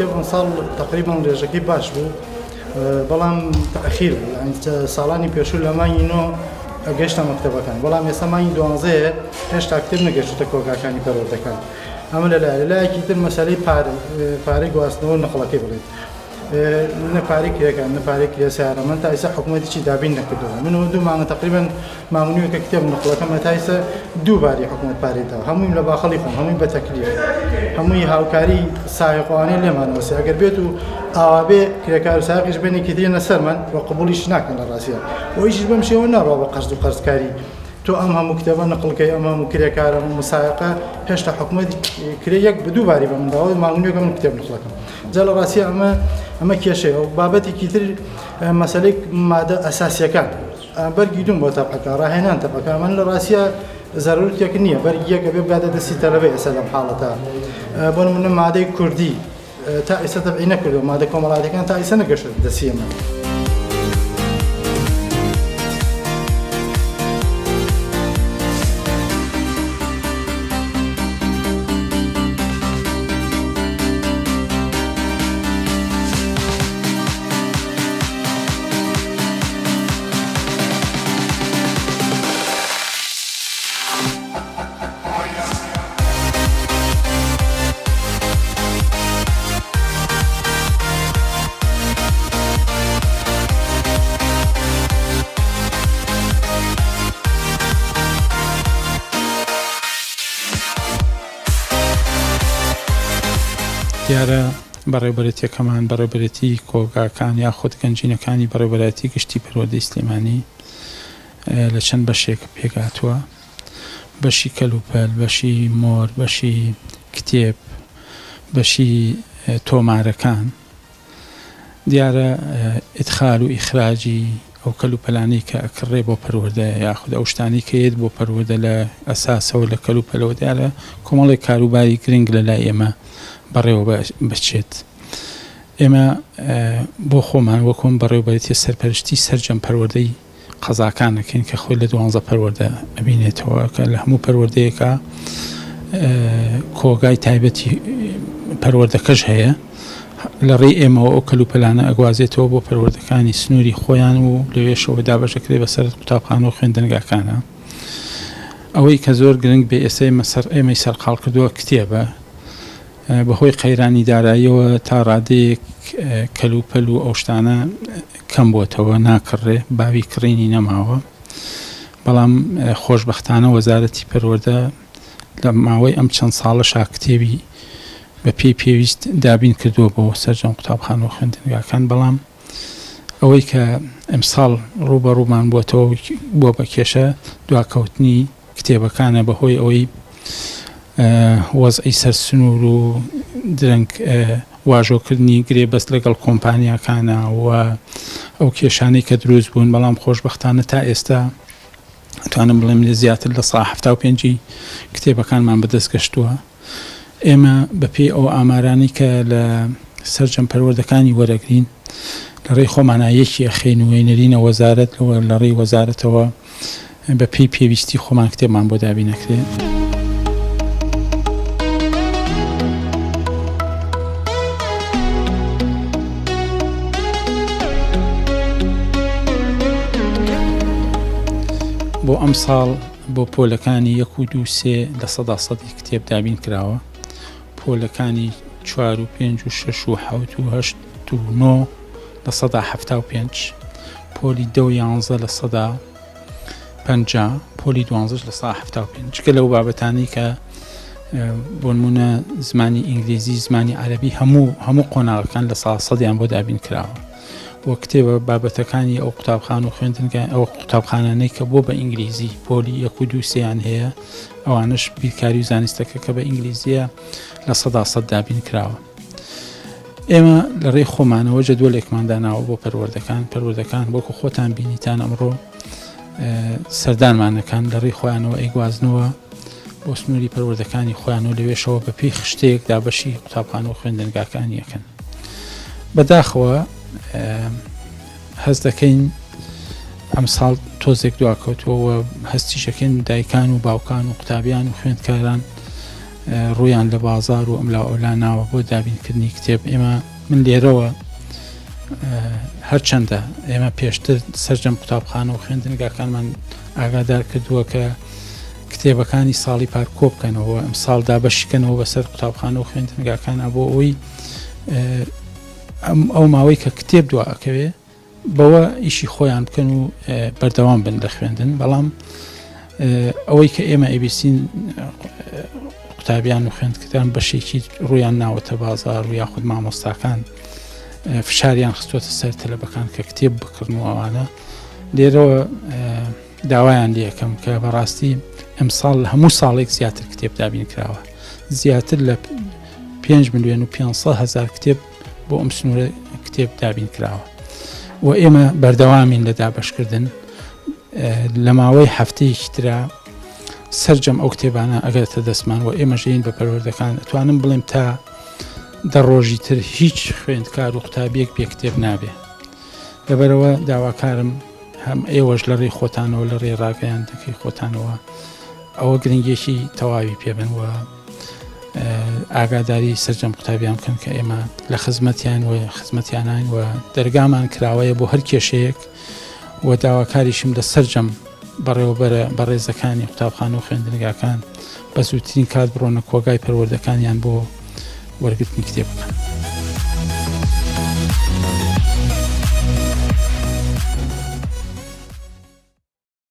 کتێب ئەم ساڵ تقریبا ڕێژەکەی باش بوو بەڵام تەخیر بوو یعنی ساڵانی پێشوو لە مانگی نۆ ئەگەشتە مەکتەبەکان بەڵام ئێستا مانگی 12 هێشتا کتێب نەگەشتە کۆگاکانی پەروەردەکان ئەمە لەلایەکی تر مەسەلەی پارەی گواستنەوە نەخڵەکەی بڵێت نەپارەی کرێکان نەپارەی کرێ سیارەمەند تا ئێستا حکوومەتێکی دابین نەکردەوە منەوە دوو مانگە تقریبا مامونیوە کە کتێب نەخڵەکەمە تا ئێستا دووباری حکوومەت پارێتەوە هەمووی لە باخەڵی خۆم هەمووی بە تەکلیف هەمووی هاوکاری سایقوانەی لێمانەوەسی ئەگەر بێت و ئاوابێ کرێکار و سایقیش بێنێکی دێنە سەرمان وە قبوڵیش ناکەن لە ڕاستیە ئەویشیش بەم شێوە ناڕوا بە قەرز و قەرزکاری تۆ ئەم هەموو کتێبە نەقڵکەی ئەم هەموو کرێکارە و مسایقە هێشتا حکوومەتی کرێ یەک بە دووباری بە منداڵی مامونیوەکە من کتێب نەخڵەکەم جا لە ڕاستیە ئەمە کێشەیە و بابەتێکی تر مەسەلەی مادە ئەساسیەکان بەرگی دوم بۆ تەبقەکە ڕاهێنان تەبقەکە من لە ڕاستیە زەرورەتێک نییە بەرگی یەکە بێ بگاتە دەستی تەلەبەی ئێستا لەم حاڵەتە بۆ نمونە مادەی کوردی تا ئێستا تەبعی نەکردەوە مادە کۆمەڵایەتەکان تا ئێستا نەگەشتە دەستی ئێمە دیارە بەڕێوەبەرێتیەکەمان بەڕێوەبەرێتی کۆگاکان یاخود گەنجینەکانی بەڕێوەبەرێتی گشتی پەروەردەی سلێمانی لە چەند بەشێک پێگاتووە بەشی کەلوپەل بەشی مۆر بەشی کتێب بەشی تۆمارەکان دیارە ئیدخال و ئیخراجی ئەو کەلوپەلانەی کە ئەکڕێ بۆ پەروەردە یاخود ئەو شتانی کە هێت بۆ پەروەردە لە ئەساسەوە لە کەلوپەلەوە دیارە کۆمەڵێک کاروباری گرنگ لەلای ئێمە بەڕێوە بچێت ئێمە بۆ خۆمان وەکوم بەڕێوەبەرێتی سەرپەرشتی سەرجەم پەروەردەی قەزاکانەکەین کە خۆی لە 12 پەروەردە ئەبینێتەوە کە لە هەموو پەروەردەیەکە کۆگای تایبەتی پەروەردەکەش هەیە لە ڕێی ئێمەوە ئەو کەلوپەلانە ئەگوازێتەوە بۆ پەروەردەکانی سنووری خۆیان و لەوێشەوە دابەشەکرێ بەسەر قوتابخانە و خوێندنگاکانە ئەوەی کە زۆر گرنگ بێ ئێمەی سەرقاڵ کردووە کتێبە بەهۆی قەیرانی داراییەوە تا ڕادەیەک کەلوپەل و ئەو شتانە کەم بۆتەوە ناکڕێ باوی کڕینی نەماوە بەڵام خۆشبەختانە وەزارەتی پەروەردە لە ماوەی ئەم چەند ساڵەشا کتێبی بە پێی پێویست دابین کردووە بۆ سەرجەم قوتابخانە و خوێندنگاکان بەڵام ئەوەی کە ئەمساڵ ڕوبەڕوومان بۆتەوە بۆ بە کێشە دواکەوتنی کتێبەکانە بەهۆی ئەوەی وەزعی سەر سنوور و درەنگ واژۆکردنی گرێ بەست لەگەڵ کۆمپانیاکانە و ئەو کێشانەی کە دروست بوون بەڵام خۆشبەختانە تا ئێستا توانم بڵێم لە زیاتر لە 175 کتێبەکانمان بەدەست گەشتووە ئێمە بەپێی ئەو ئامارانی کە لە سەرجەم پەروەردەکانی وەرەگرین لە ڕێی خۆمانایەکی ئەخێن و وێنەرینە وەزارەت لە ڕێی وەزارەتەوە بەپێی پێویستی خۆمان کتێبمان بۆ دابین نەکرێت بۆ ئەم ساڵ بۆ پۆلەکانی 1 و 2 3 لە 100% کتێب دابین کراوە پۆلەکانی 4 و 5 و 6 و 7 و 8 و 9 لە 175 پۆلی 2 و 11 لە 150 پۆلی 12 لە 175 کە لەو بابەتانی کە بۆ نمونە زمانی ئینگلیزی زمانی عەرەبی هەموو قۆناغەکان لە 100% بۆ دابین کراوە بۆ کتێبە بابەتەکانی ئەو قوتابخانە و خوێندنگای ئەو قوتابخانانەی کە بۆ بە ئینگلیزی پۆلی 1 و 2 3 هەیە ئەوانش بیرکاری و زانستەکە کە بە ئینگلیزیە لە 100% دابین کراوە ئێمە لە ڕێی خۆمانەوە جەدوەلێکمان داناوە بۆ پەروەردەکان بۆکو خۆتان بینیتان ئەمڕۆ سەردانمانەکان لە ڕێی خۆیانەوە ئەیگوازنەوە بۆ سنووری پەروەردەکانی خۆیانەوە لەوێشەوە بە پێی خشتێک دابەشی قوتابخانە و خوێندنگاکانی یەکەن بەداخەوە هەست دەکەین ئەم ساڵ تۆزێک دواکەوتەوە هەستیشەکەین دایکان و باوکان و قوتابیان و خوێندکاران ڕویان لە بازار و ئەملا ئەولاناوە بۆ دابینکردنی کتێب ئێمە من لێرەوە هەرچەندە ئێمە پێشتر سەرجەم قوتابخانە و خوێندنگاکانمان ئاگادار کردووە کە کتێبەکانی ساڵی پار کۆ بکەنەوە ئەم ساڵدا بەشیکەنەوە بەسەر قوتابخانە و خوێندنگاکانە بۆ ئەوەی ئەو ماوەی کە کتێب دوا ئەکەوێ بەوە ئیشی خۆیان بکەن و بەردەوام بن لە خوێندن بەڵام ئەوەی کە ئێمە ئەبیسین قوتابیان و خوێندکردان بەشێکی ڕویان ناوەتە بازار و یاخود مامۆستاکان فشاریان خستوەتە سەر تەلەبەکان کە کتێب بکردن و ئەوانە لێرەوە داوایان لێ یەکەم کە بەڕاستی ئەمساڵ هەموو ساڵێک زیاتر کتێب دابین کراوە زیاتر لە 5,500,000 کتێب بۆ ئەم سنوورە کتێب دابین کراوە و ئێمە بەردەوامین لە دابەشکردن لە ماوەی هەفتەیەکی ترا سەرجەم ئەو کتێبانە ئەگەرتە دەستمان و ئێمە ژین بە پەروەردەکان ئەتوانم بڵێم تا دەڕۆژی تر هیچ خوێندکار و قوتابیەک بێ کتێب نابێ لەبەرەوە داواکارم هەم ئێوەش لە ڕێی خۆتانەوە لە ڕێ ڕاگەیان دەکەی خۆتانەوە ئەوە گرنگێکی تەواوی پێبن و ئاگاداری سەرجەم قوتابیان بکەن کە ئێمە لە خزمەتیان و خزمەتیانین و دەرگامان کراوەیە بۆ هەر کێشەیەک و داواکاریشم لە سەرجەم بەڕێوەبەرە بە ڕێزەکانی قوتابخانە و خوێندنگاکان بە زووترین کات بڕۆنە کۆگای پەروەردەکانیان بۆ وەرگرتنی کتێب بکەن.